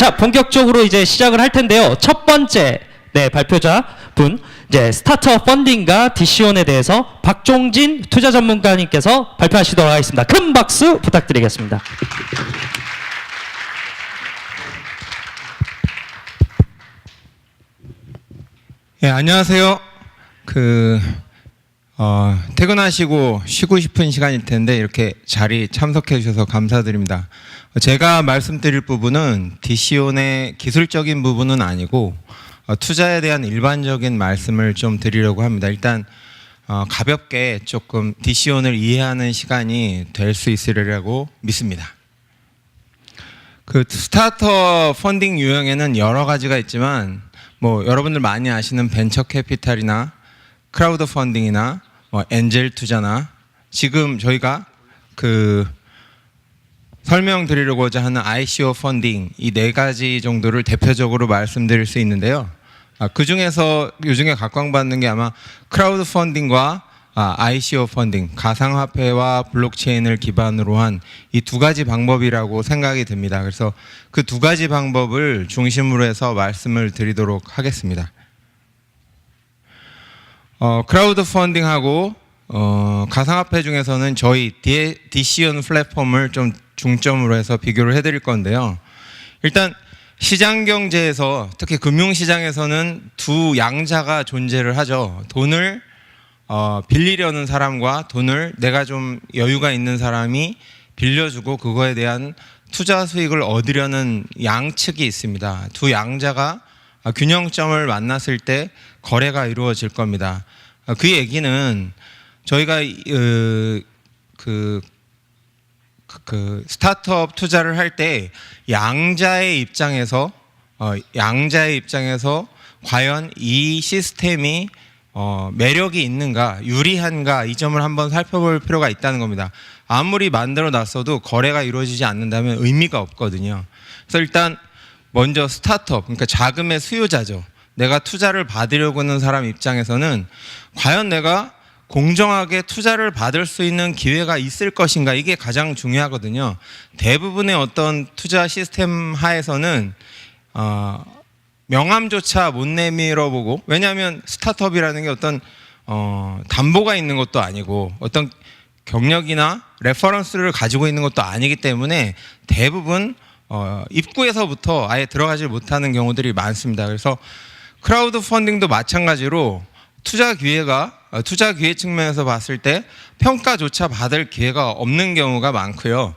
자, 본격적으로 이제 시작을 할 텐데요. 첫 번째 발표자 분 이제 스타트업 펀딩과 DC온에 대해서 박종진 투자 전문가님께서 발표하시도록 하겠습니다. 큰 박수 부탁드리겠습니다. 예, 안녕하세요. 퇴근하시고 쉬고 싶은 시간일 텐데 이렇게 자리 참석해 주셔서 감사드립니다. 제가 말씀드릴 부분은 DC온의 기술적인 부분은 아니고 투자에 대한 일반적인 말씀을 좀 드리려고 합니다. 일단 가볍게 조금 DC온을 이해하는 시간이 될 수 있으리라고 믿습니다. 스타트업 펀딩 유형에는 여러 가지가 있지만 여러분들 많이 아시는 벤처 캐피탈이나 크라우드 펀딩이나 엔젤 투자나 지금 저희가 설명드리려고자 하는 ICO 펀딩 이 네 가지 정도를 대표적으로 말씀드릴 수 있는데요. 그 중에서 요즘에 각광받는 게 아마 크라우드 펀딩과 ICO 펀딩, 가상화폐와 블록체인을 기반으로 한 이 두 가지 방법이라고 생각이 듭니다. 그래서 그 두 가지 방법을 중심으로 해서 말씀을 드리도록 하겠습니다. 크라우드 펀딩하고 가상화폐 중에서는 저희 DC온 플랫폼을 좀 중점으로 해서 비교를 해드릴 건데요. 일단 시장 경제에서 특히 금융시장에서는 두 양자가 존재를 하죠. 돈을 빌리려는 사람과 돈을 내가 좀 여유가 있는 사람이 빌려주고 그거에 대한 투자 수익을 얻으려는 양측이 있습니다. 두 양자가 균형점을 만났을 때 거래가 이루어질 겁니다. 그 얘기는 저희가 스타트업 투자를 할 때 양자의 입장에서 과연 이 시스템이 매력이 있는가, 유리한가 이 점을 한번 살펴볼 필요가 있다는 겁니다. 아무리 만들어 놨어도 거래가 이루어지지 않는다면 의미가 없거든요. 그래서 일단 먼저 스타트업, 그러니까 자금의 수요자죠. 내가 투자를 받으려고 하는 사람 입장에서는 과연 내가 공정하게 투자를 받을 수 있는 기회가 있을 것인가, 이게 가장 중요하거든요. 대부분의 어떤 투자 시스템 하에서는 명함조차 못 내밀어 보고, 왜냐하면 스타트업이라는 게 어떤 담보가 있는 것도 아니고 어떤 경력이나 레퍼런스를 가지고 있는 것도 아니기 때문에 대부분 입구에서부터 아예 들어가지 못하는 경우들이 많습니다. 그래서 크라우드 펀딩도 마찬가지로 투자 기회 측면에서 봤을 때 평가조차 받을 기회가 없는 경우가 많고요.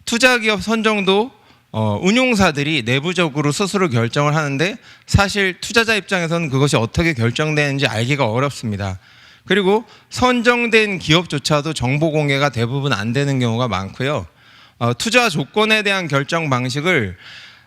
투자 기업 선정도 운용사들이 내부적으로 스스로 결정을 하는데 사실 투자자 입장에서는 그것이 어떻게 결정되는지 알기가 어렵습니다. 그리고 선정된 기업조차도 정보 공개가 대부분 안 되는 경우가 많고요. 투자 조건에 대한 결정 방식을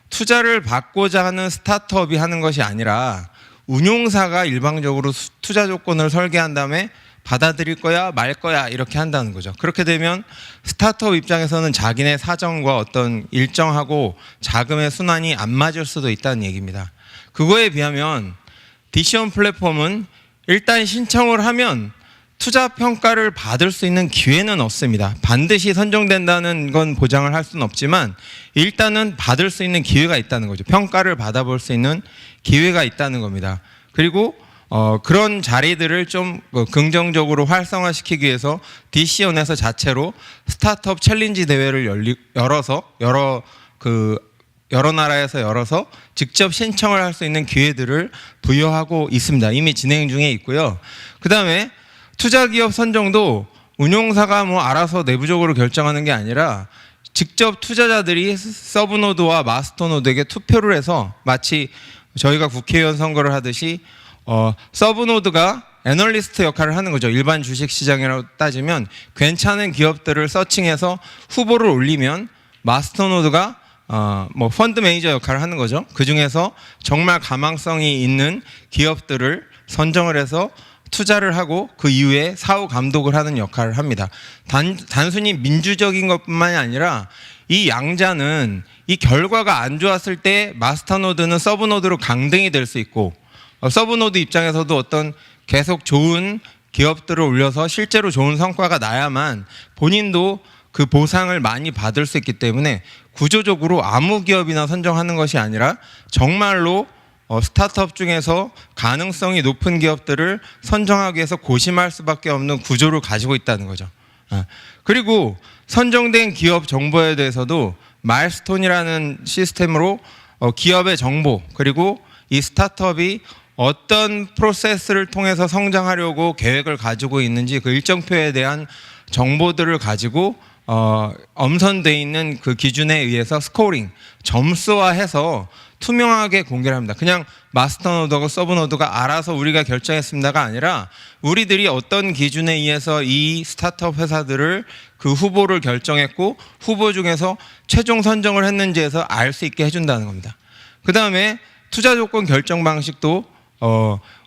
투자를 받고자 하는 스타트업이 하는 것이 아니라 운용사가 일방적으로 투자 조건을 설계한 다음에 받아들일 거야 말 거야 이렇게 한다는 거죠. 그렇게 되면 스타트업 입장에서는 자기네 사정과 어떤 일정하고 자금의 순환이 안 맞을 수도 있다는 얘기입니다. 그거에 비하면 DC온 플랫폼은 일단 신청을 하면 투자 평가를 받을 수 있는 기회는 없습니다. 반드시 선정된다는 건 보장을 할 수는 없지만 일단은 받을 수 있는 기회가 있다는 거죠. 평가를 받아볼 수 있는 기회가 있다는 겁니다. 그리고 그런 자리들을 좀 긍정적으로 활성화시키기 위해서 DC온에서 자체로 스타트업 챌린지 대회를 열어서 여러 나라에서 열어서 직접 신청을 할 수 있는 기회들을 부여하고 있습니다. 이미 진행 중에 있고요. 그 다음에 투자기업 선정도 운용사가 알아서 내부적으로 결정하는 게 아니라 직접 투자자들이 서브노드와 마스터노드에게 투표를 해서 마치 저희가 국회의원 선거를 하듯이 서브노드가 애널리스트 역할을 하는 거죠. 일반 주식시장이라고 따지면 괜찮은 기업들을 서칭해서 후보를 올리면 마스터노드가 펀드 매니저 역할을 하는 거죠. 그 중에서 정말 가망성이 있는 기업들을 선정을 해서 투자를 하고 그 이후에 사후 감독을 하는 역할을 합니다. 단순히 민주적인 것뿐만이 아니라 이 양자는 이 결과가 안 좋았을 때 마스터노드는 서브노드로 강등이 될 수 있고 서브노드 입장에서도 어떤 계속 좋은 기업들을 올려서 실제로 좋은 성과가 나야만 본인도 그 보상을 많이 받을 수 있기 때문에 구조적으로 아무 기업이나 선정하는 것이 아니라 정말로 스타트업 중에서 가능성이 높은 기업들을 선정하기 위해서 고심할 수밖에 없는 구조를 가지고 있다는 거죠. 그리고 선정된 기업 정보에 대해서도 마일스톤이라는 시스템으로 기업의 정보, 그리고 이 스타트업이 어떤 프로세스를 통해서 성장하려고 계획을 가지고 있는지 그 일정표에 대한 정보들을 가지고 엄선되어 있는 그 기준에 의해서 스코어링, 점수화해서 투명하게 공개를 합니다. 그냥 마스터 노드하고 서브 노드가 알아서 우리가 결정했습니다가 아니라 우리들이 어떤 기준에 의해서 이 스타트업 회사들을 그 후보를 결정했고 후보 중에서 최종 선정을 했는지에서 알 수 있게 해준다는 겁니다. 그 다음에 투자 조건 결정 방식도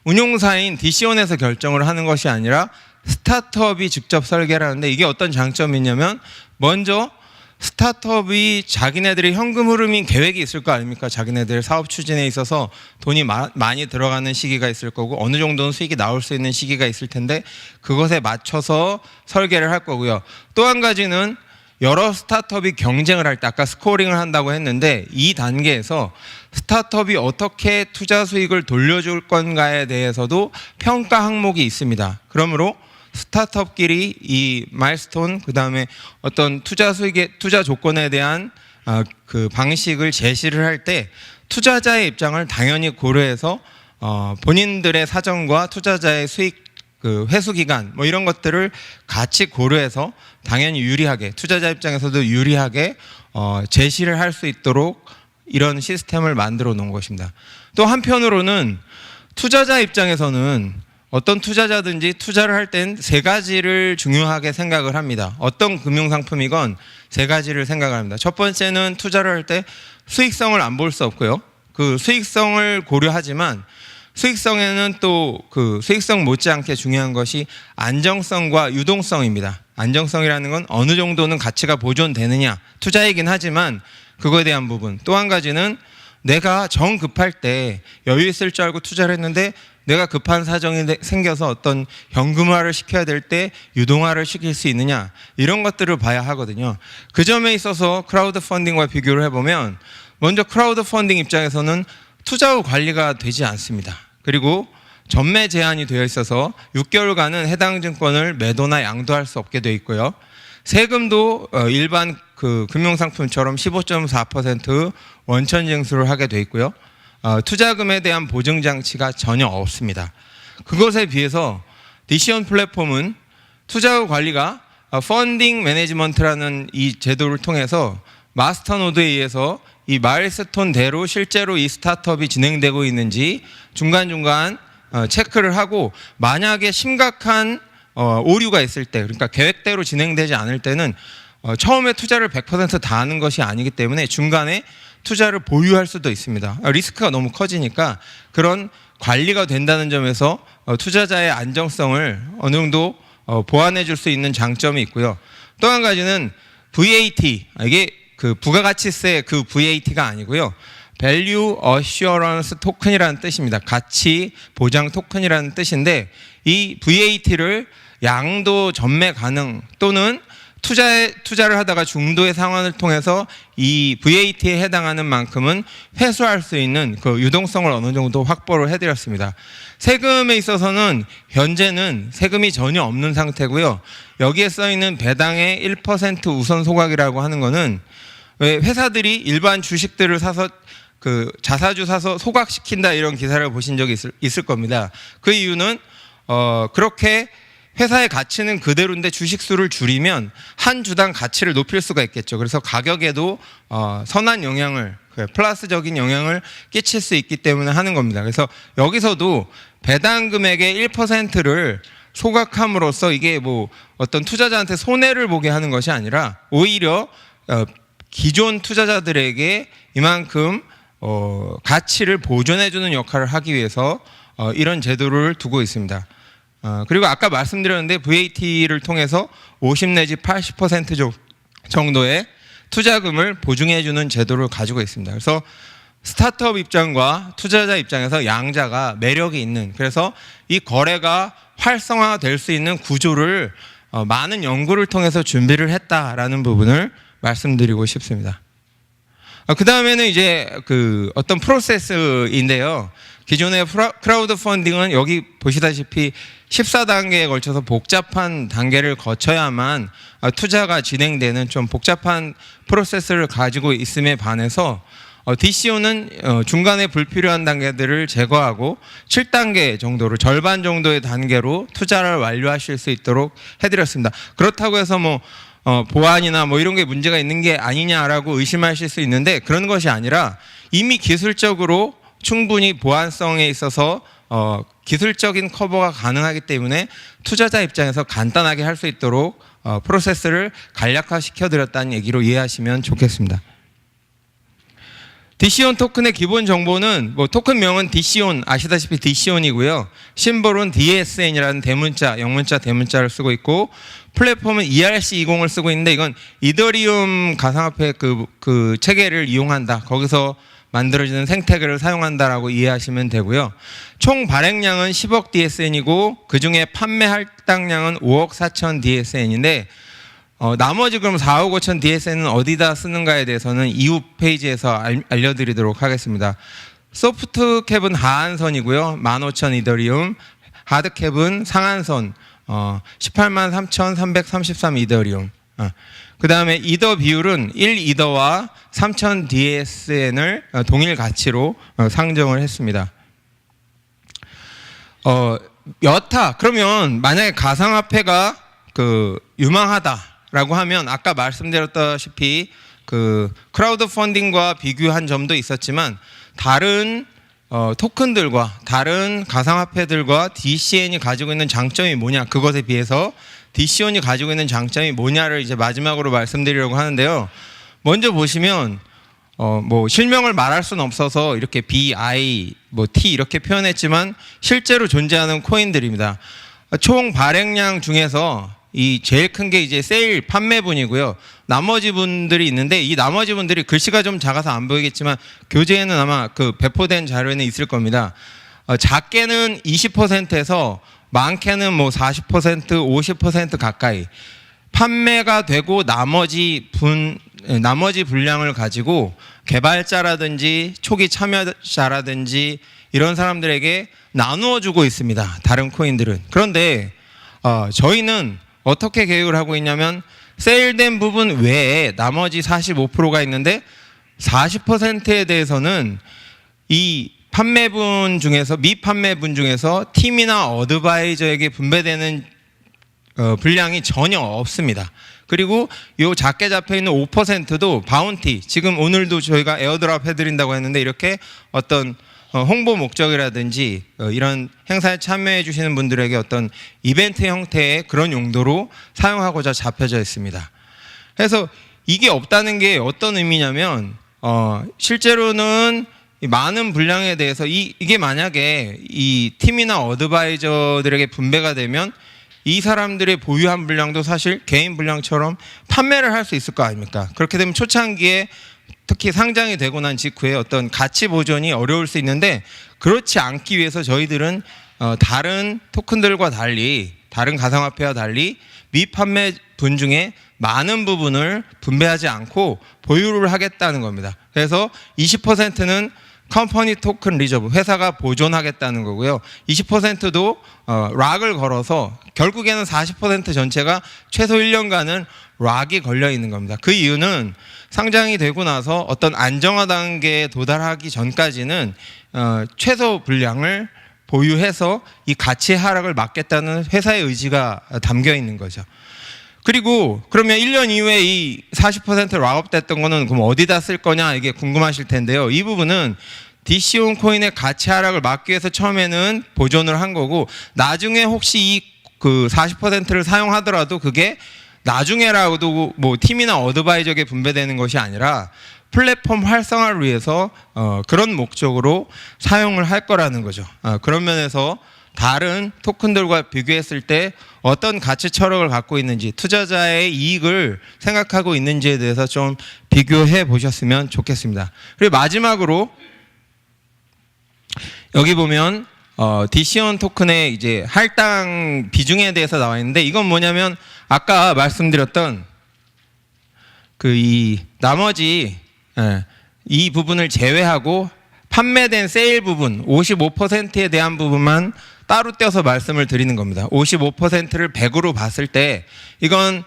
운용사인 DC원에서 결정을 하는 것이 아니라 스타트업이 직접 설계를 하는데, 이게 어떤 장점이 있냐면 먼저 스타트업이 자기네들의 현금 흐름인 계획이 있을 거 아닙니까? 자기네들 사업 추진에 있어서 돈이 많이 들어가는 시기가 있을 거고 어느 정도는 수익이 나올 수 있는 시기가 있을 텐데 그것에 맞춰서 설계를 할 거고요. 또 한 가지는 여러 스타트업이 경쟁을 할 때 아까 스코어링을 한다고 했는데 이 단계에서 스타트업이 어떻게 투자 수익을 돌려줄 건가에 대해서도 평가 항목이 있습니다. 그러므로 스타트업끼리 이 마일스톤, 그 다음에 어떤 투자 수익의 투자 조건에 대한 그 방식을 제시를 할 때 투자자의 입장을 당연히 고려해서 본인들의 사정과 투자자의 수익 그 회수 기간 뭐 이런 것들을 같이 고려해서 당연히 유리하게, 투자자 입장에서도 유리하게 제시를 할 수 있도록 이런 시스템을 만들어 놓은 것입니다. 또 한편으로는 투자자 입장에서는 어떤 투자자든지 투자를 할 땐 세 가지를 중요하게 생각을 합니다. 어떤 금융상품이건 세 가지를 생각을 합니다. 첫 번째는 투자를 할 때 수익성을 안 볼 수 없고요. 그 수익성을 고려하지만 수익성에는 또 그 수익성 못지않게 중요한 것이 안정성과 유동성입니다. 안정성이라는 건 어느 정도는 가치가 보존되느냐, 투자이긴 하지만 그거에 대한 부분. 또 한 가지는 내가 정 급할 때 여유 있을 줄 알고 투자를 했는데 내가 급한 사정이 생겨서 어떤 현금화를 시켜야 될 때 유동화를 시킬 수 있느냐, 이런 것들을 봐야 하거든요. 그 점에 있어서 크라우드 펀딩과 비교를 해보면 먼저 크라우드 펀딩 입장에서는 투자 후 관리가 되지 않습니다. 그리고 전매 제한이 되어 있어서 6개월간은 해당 증권을 매도나 양도할 수 없게 되어 있고요. 세금도 일반 그 금융상품처럼 15.4% 원천 징수를 하게 되어 있고요. 투자금에 대한 보증 장치가 전혀 없습니다. 그것에 비해서 DC원 플랫폼은 투자 후 관리가 펀딩 매니지먼트라는 이 제도를 통해서 마스터 노드에 의해서 이 마일스톤대로 실제로 이 스타트업이 진행되고 있는지 중간중간 체크를 하고, 만약에 심각한 오류가 있을 때, 그러니까 계획대로 진행되지 않을 때는 처음에 투자를 100% 다 하는 것이 아니기 때문에 중간에 투자를 보유할 수도 있습니다. 리스크가 너무 커지니까 그런 관리가 된다는 점에서 투자자의 안정성을 어느 정도 보완해 줄 수 있는 장점이 있고요. 또 한 가지는 VAT, 이게 그 부가가치세 그 VAT가 아니고요. Value Assurance Token이라는 뜻입니다. 가치 보장 토큰이라는 뜻인데 이 VAT를 양도 전매 가능 또는 투자를 하다가 중도의 상환을 통해서 이 VAT에 해당하는 만큼은 회수할 수 있는 그 유동성을 어느 정도 확보를 해드렸습니다. 세금에 있어서는 현재는 세금이 전혀 없는 상태고요. 여기에 써있는 배당의 1% 우선 소각이라고 하는 거는 왜 회사들이 일반 주식들을 사서 그 자사주 사서 소각시킨다 이런 기사를 보신 적이 있을 겁니다. 그 이유는 그렇게 회사의 가치는 그대로인데 주식수를 줄이면 한 주당 가치를 높일 수가 있겠죠. 그래서 가격에도 선한 영향을, 플러스적인 영향을 끼칠 수 있기 때문에 하는 겁니다. 그래서 여기서도 배당 금액의 1%를 소각함으로써 이게 뭐 어떤 투자자한테 손해를 보게 하는 것이 아니라 오히려 기존 투자자들에게 이만큼 가치를 보존해주는 역할을 하기 위해서 이런 제도를 두고 있습니다. 그리고 아까 말씀드렸는데 VAT를 통해서 50 내지 80% 정도의 투자금을 보증해주는 제도를 가지고 있습니다. 그래서 스타트업 입장과 투자자 입장에서 양자가 매력이 있는, 그래서 이 거래가 활성화될 수 있는 구조를 많은 연구를 통해서 준비를 했다라는 부분을 말씀드리고 싶습니다. 그 다음에는 이제 그 어떤 프로세스인데요. 기존의 크라우드 펀딩은 여기 보시다시피 14단계에 걸쳐서 복잡한 단계를 거쳐야만 투자가 진행되는 좀 복잡한 프로세스를 가지고 있음에 반해서 DCO는 중간에 불필요한 단계들을 제거하고 7단계 정도로 절반 정도의 단계로 투자를 완료하실 수 있도록 해드렸습니다. 그렇다고 해서 뭐 보안이나 뭐 이런 게 문제가 있는 게 아니냐라고 의심하실 수 있는데 그런 것이 아니라 이미 기술적으로 충분히 보안성에 있어서 기술적인 커버가 가능하기 때문에 투자자 입장에서 간단하게 할 수 있도록 프로세스를 간략화시켜 드렸다는 얘기로 이해하시면 좋겠습니다. DCON 토큰의 기본 정보는 뭐 토큰명은 DCON 아시다시피 DCON이고요. 심볼은 DSN이라는 대문자, 영문자, 대문자를 쓰고 있고 플랫폼은 ERC20을 쓰고 있는데 이건 이더리움 가상화폐 그 체계를 이용한다. 거기서 만들어지는 생태계를 사용한다라고 이해하시면 되고요. 총 발행량은 10억 DSN이고 그중에 판매 할당량은 5억 4천 DSN인데 나머지 그럼 4억 5천 DSN은 어디다 쓰는가에 대해서는 이후 페이지에서 알려드리도록 하겠습니다. 소프트 캡은 하한선이고요. 15,000 이더리움, 하드 캡은 상한선 18만 3,333 이더리움. 그 다음에 이더 비율은 1 이더와 3,000 DSN을 동일 가치로 상정을 했습니다. 여타 그러면 만약에 가상화폐가 유망하다라고 하면 아까 말씀드렸다시피 그 크라우드 펀딩과 비교한 점도 있었지만 다른 토큰들과 다른 가상화폐들과 DCN이 가지고 있는 장점이 뭐냐 그것에 비해서 DCON이 가지고 있는 장점이 뭐냐를 이제 마지막으로 말씀드리려고 하는데요. 먼저 보시면 뭐 실명을 말할 수는 없어서 이렇게 BI, 뭐 T 이렇게 표현했지만 실제로 존재하는 코인들입니다. 총 발행량 중에서 이 제일 큰 게 이제 세일 판매분이고요. 나머지 분들이 있는데 이 나머지 분들이 글씨가 좀 작아서 안 보이겠지만 교재에는 아마 그 배포된 자료에는 있을 겁니다. 작게는 20%에서 많게는 뭐 40%, 50% 가까이 판매가 되고 나머지 분량을 가지고 개발자라든지 초기 참여자라든지 이런 사람들에게 나누어 주고 있습니다. 다른 코인들은. 그런데 저희는 어떻게 계획을 하고 있냐면 세일된 부분 외에 나머지 45%가 있는데 40%에 대해서는 이 판매분 중에서 미판매분 중에서 팀이나 어드바이저에게 분배되는 분량이 전혀 없습니다. 그리고 요 작게 잡혀 있는 5%도 바운티 지금 오늘도 저희가 에어드랍 해드린다고 했는데 이렇게 어떤 홍보 목적이라든지 이런 행사에 참여해 주시는 분들에게 어떤 이벤트 형태의 그런 용도로 사용하고자 잡혀져 있습니다. 그래서 이게 없다는 게 어떤 의미냐면 실제로는 많은 분량에 대해서 이게 만약에 이 팀이나 어드바이저들에게 분배가 되면 이 사람들의 보유한 분량도 사실 개인 분량처럼 판매를 할 수 있을 거 아닙니까? 그렇게 되면 초창기에 특히 상장이 되고 난 직후에 어떤 가치 보존이 어려울 수 있는데 그렇지 않기 위해서 저희들은 다른 토큰들과 달리 다른 가상화폐와 달리 미판매 분 중에 많은 부분을 분배하지 않고 보유를 하겠다는 겁니다. 그래서 20%는 컴퍼니 토큰 리저브 회사가 보존하겠다는 거고요. 20%도 락을 걸어서 결국에는 40% 전체가 최소 1년간은 락이 걸려 있는 겁니다. 그 이유는 상장이 되고 나서 어떤 안정화 단계에 도달하기 전까지는 최소 분량을 보유해서 이 가치 하락을 막겠다는 회사의 의지가 담겨 있는 거죠. 그리고 그러면 1년 이후에 이 40% 락업 됐던 거는 그럼 어디다 쓸 거냐 이게 궁금하실 텐데요. 이 부분은 DCON 코인의 가치 하락을 막기 위해서 처음에는 보존을 한 거고 나중에 혹시 이 그 40%를 사용하더라도 그게 나중에라도 뭐 팀이나 어드바이저에게 분배되는 것이 아니라 플랫폼 활성화를 위해서 그런 목적으로 사용을 할 거라는 거죠. 그런 면에서 다른 토큰들과 비교했을 때 어떤 가치 철학을 갖고 있는지 투자자의 이익을 생각하고 있는지에 대해서 좀 비교해 보셨으면 좋겠습니다. 그리고 마지막으로 여기 보면 디시온 토큰의 이제 할당 비중에 대해서 나와 있는데 이건 뭐냐면 아까 말씀드렸던 그 이 나머지 이 부분을 제외하고 판매된 세일 부분 55%에 대한 부분만 따로 떼어서 말씀을 드리는 겁니다. 55%를 100으로 봤을 때 이건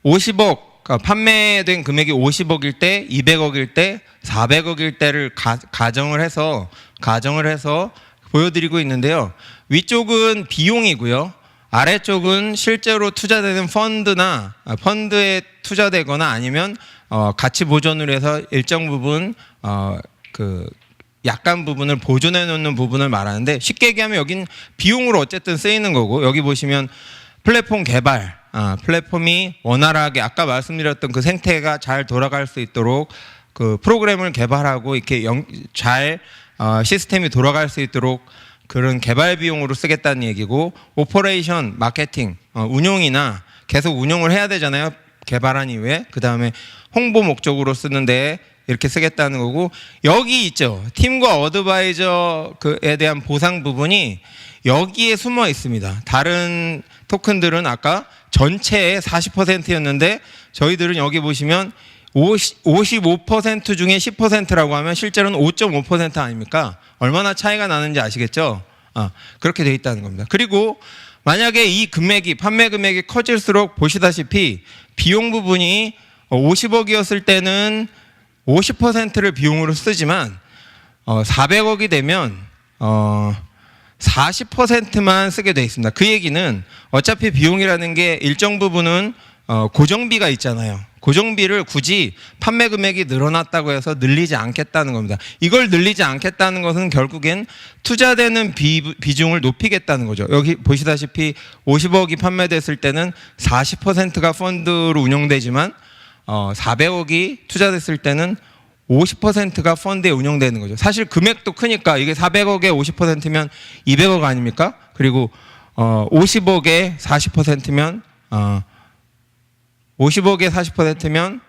50억 그러니까 판매된 금액이 50억일 때, 200억일 때, 400억일 때를 가정을 해서 보여드리고 있는데요. 위쪽은 비용이고요. 아래쪽은 실제로 투자되는 펀드나 펀드에 투자되거나 아니면 가치 보존을 해서 일정 부분 그 약간 부분을 보존해 놓는 부분을 말하는데 쉽게 얘기하면 여긴 비용으로 어쨌든 쓰이는 거고 여기 보시면 플랫폼 개발 플랫폼이 원활하게 아까 말씀드렸던 그 생태가 잘 돌아갈 수 있도록 그 프로그램을 개발하고 이렇게 잘 시스템이 돌아갈 수 있도록 그런 개발 비용으로 쓰겠다는 얘기고 오퍼레이션, 마케팅, 운용이나 계속 운용을 해야 되잖아요. 개발한 이후에 그 다음에 홍보 목적으로 쓰는데 이렇게 쓰겠다는 거고 여기 있죠. 팀과 어드바이저에 대한 보상 부분이 여기에 숨어 있습니다. 다른 토큰들은 아까 전체의 40%였는데 저희들은 여기 보시면 55% 중에 10%라고 하면 실제로는 5.5% 아닙니까? 얼마나 차이가 나는지 아시겠죠? 그렇게 돼 있다는 겁니다. 그리고 만약에 이 금액이 판매 금액이 커질수록 보시다시피 비용 부분이 50억이었을 때는 50%를 비용으로 쓰지만 400억이 되면 40%만 쓰게 돼 있습니다. 그 얘기는 어차피 비용이라는 게 일정 부분은 고정비가 있잖아요. 고정비를 굳이 판매 금액이 늘어났다고 해서 늘리지 않겠다는 겁니다. 이걸 늘리지 않겠다는 것은 결국엔 투자되는 비중을 높이겠다는 거죠. 여기 보시다시피 50억이 판매됐을 때는 40%가 펀드로 운영되지만 400억이 투자됐을 때는 50%가 펀드에 운영되는 거죠. 사실 금액도 크니까 이게 400억에 50%면 200억 아닙니까? 그리고 50억에 40%면 50억에 40%면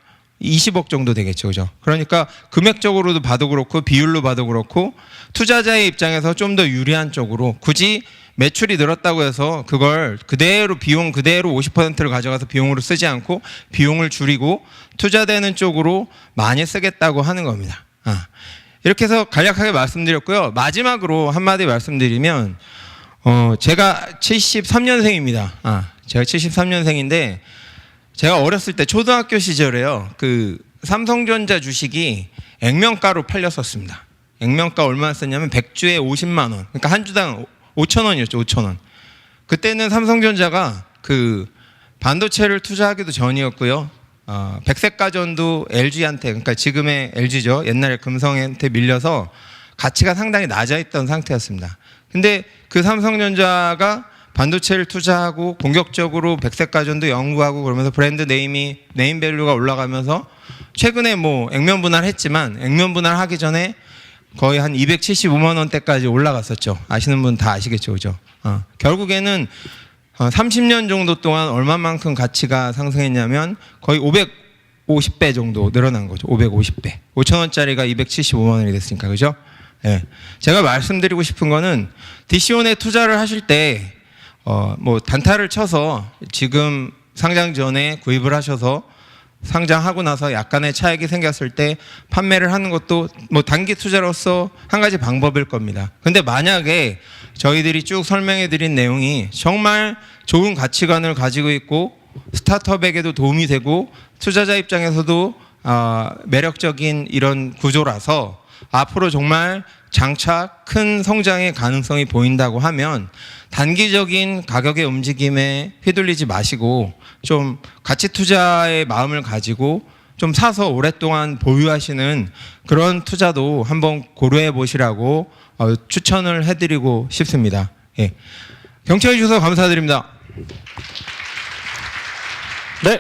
20억 정도 되겠죠. 그죠? 그러니까 금액적으로도 봐도 그렇고 비율로 봐도 그렇고 투자자의 입장에서 좀 더 유리한 쪽으로 굳이 매출이 늘었다고 해서 그걸 그대로 비용 그대로 50%를 가져가서 비용으로 쓰지 않고 비용을 줄이고 투자되는 쪽으로 많이 쓰겠다고 하는 겁니다. 이렇게 해서 간략하게 말씀드렸고요. 마지막으로 한마디 말씀드리면 제가 73년생입니다. 제가 73년생인데 제가 어렸을 때 초등학교 시절에요. 그 삼성전자 주식이 액면가로 팔렸었습니다. 액면가 얼마나 썼냐면 100주에 50만 원. 그러니까 한 주당 5천 원이었죠. 5천 원. 그때는 삼성전자가 그 반도체를 투자하기도 전이었고요. 백색가전도 LG한테 그러니까 지금의 LG죠. 옛날에 금성한테 밀려서 가치가 상당히 낮아 있던 상태였습니다. 근데 그 삼성전자가 반도체를 투자하고 본격적으로 백색가전도 연구하고 그러면서 브랜드 네임밸류가 올라가면서 최근에 뭐 액면 분할했지만 액면 분할하기 전에 거의 한 275만 원대까지 올라갔었죠. 아시는 분 다 아시겠죠, 그죠? 결국에는 30년 정도 동안 얼마만큼 가치가 상승했냐면 거의 550배 정도 늘어난 거죠. 550배. 5천 원짜리가 275만 원이 됐으니까, 그죠? 예. 제가 말씀드리고 싶은 거는 디시온에 투자를 하실 때 뭐 단타를 쳐서 지금 상장 전에 구입을 하셔서 상장하고 나서 약간의 차익이 생겼을 때 판매를 하는 것도 뭐 단기 투자로서 한 가지 방법일 겁니다. 근데 만약에 저희들이 쭉 설명해 드린 내용이 정말 좋은 가치관을 가지고 있고 스타트업에게도 도움이 되고 투자자 입장에서도 매력적인 이런 구조라서 앞으로 정말 장차 큰 성장의 가능성이 보인다고 하면 단기적인 가격의 움직임에 휘둘리지 마시고 좀 가치 투자의 마음을 가지고 좀 사서 오랫동안 보유하시는 그런 투자도 한번 고려해 보시라고 추천을 해드리고 싶습니다. 예. 경청해 주셔서 감사드립니다. 네.